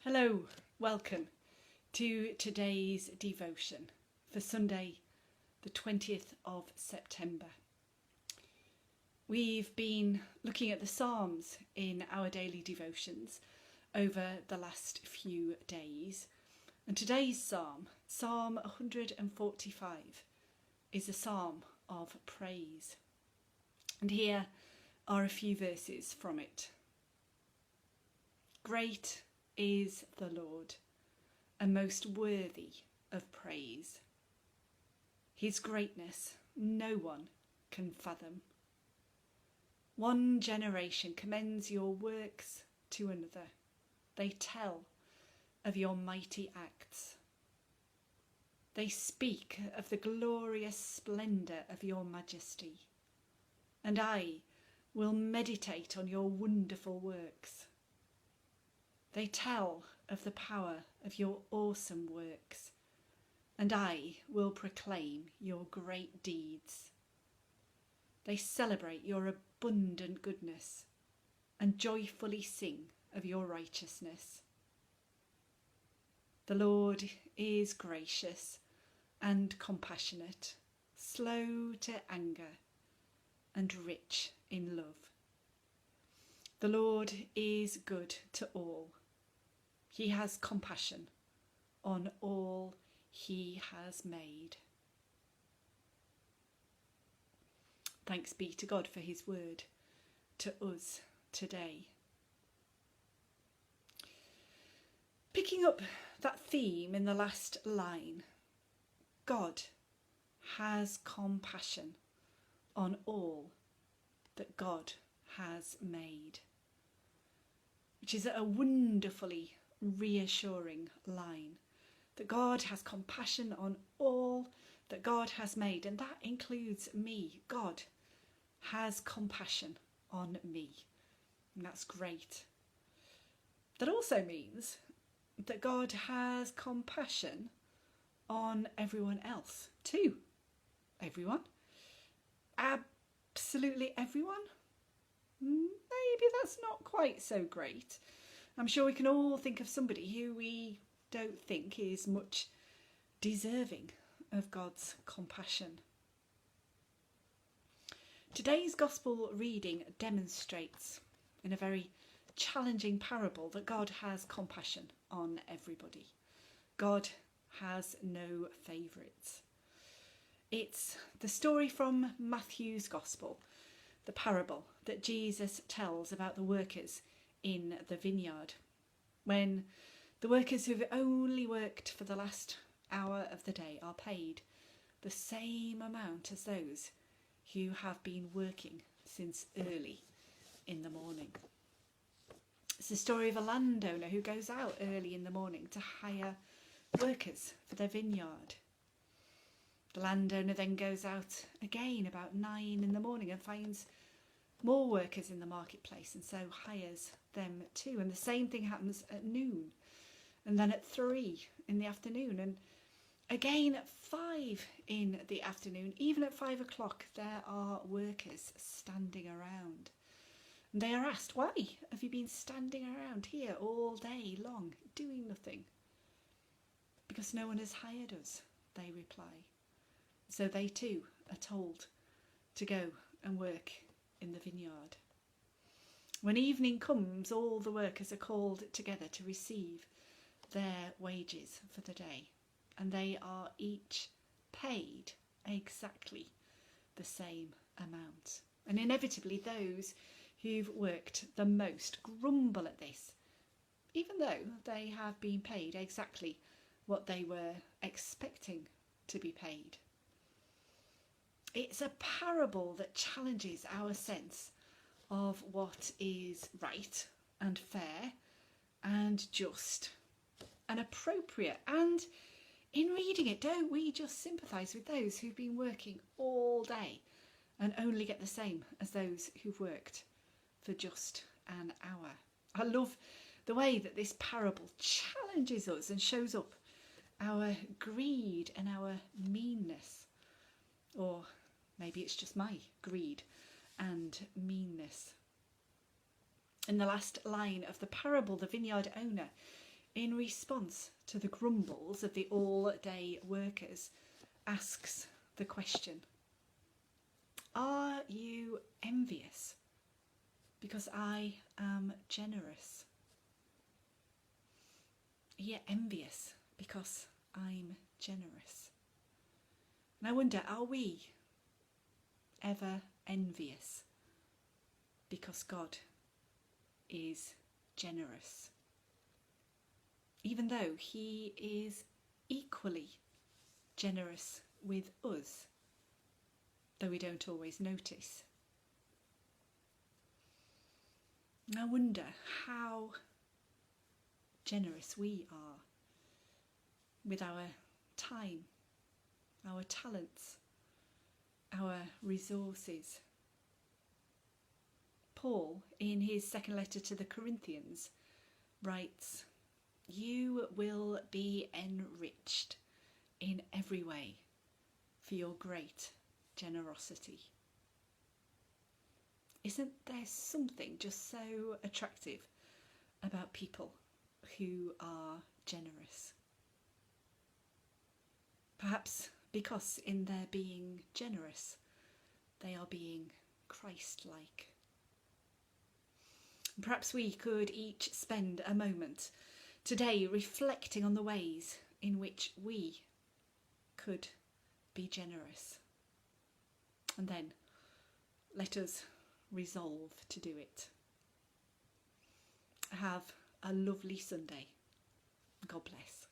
Hello, welcome to today's devotion for Sunday, the 20th of September. We've been looking at the Psalms in our daily devotions over the last few days, and today's Psalm, Psalm 145, is a psalm of praise. And here are a few verses from it. Great is the Lord, and most worthy of praise. His greatness no one can fathom. One generation commends your works to another. They tell of your mighty acts. They speak of the glorious splendour of your majesty. And I will meditate on your wonderful works. They tell of the power of your awesome works, and I will proclaim your great deeds. They celebrate your abundant goodness and joyfully sing of your righteousness. The Lord is gracious and compassionate, slow to anger, and rich in love. The Lord is good to all. He has compassion on all he has made. Thanks be to God for his word to us today. Picking up that theme in the last line, God has compassion on all that God has made, which is a wonderfully reassuring line, that God has compassion on all that God has made, and that includes me. God has compassion on me, and that's great. That also means that God has compassion on everyone else too. Everyone? Absolutely everyone? Maybe that's not quite so great. I'm sure we can all think of somebody who we don't think is much deserving of God's compassion. Today's Gospel reading demonstrates in a very challenging parable that God has compassion on everybody. God has no favourites. It's the story from Matthew's Gospel, the parable that Jesus tells about the workers in the vineyard, when the workers who've only worked for the last hour of the day are paid the same amount as those who have been working since early in the morning. It's the story of a landowner who goes out early in the morning to hire workers for their vineyard. The landowner then goes out again about 9 in the morning and finds more workers in the marketplace, and so hires them too. And the same thing happens at noon, and then at 3 in the afternoon, and again at 5 in the afternoon. Even at 5 o'clock there are workers standing around, and they are asked, "Why have you been standing around here all day long doing nothing?" "Because no one has hired us," they reply. So they too are told to go and work in the vineyard. When evening comes, all the workers are called together to receive their wages for the day, and they are each paid exactly the same amount. And inevitably those who've worked the most grumble at this, even though they have been paid exactly what they were expecting to be paid. It's a parable that challenges our sense of what is right and fair and just and appropriate. And in reading it, don't we just sympathise with those who've been working all day and only get the same as those who've worked for just an hour? I love the way that this parable challenges us and shows up our greed and our meanness, or maybe it's just my greed and meanness. In the last line of the parable, the vineyard owner in response to the grumbles of the all-day workers, asks the question, are you envious because I am generous? Are you envious because I'm generous? And I wonder, are we ever envious because God is generous? Even though he is equally generous with us, though we don't always notice. And I wonder how generous we are with our time, our talents, our resources. Paul, in his second letter to the Corinthians, writes, "You will be enriched in every way for your great generosity." Isn't there something just so attractive about people who are generous? Perhaps because in their being generous, they are being Christ-like. Perhaps we could each spend a moment today reflecting on the ways in which we could be generous. And then let us resolve to do it. Have a lovely Sunday. God bless.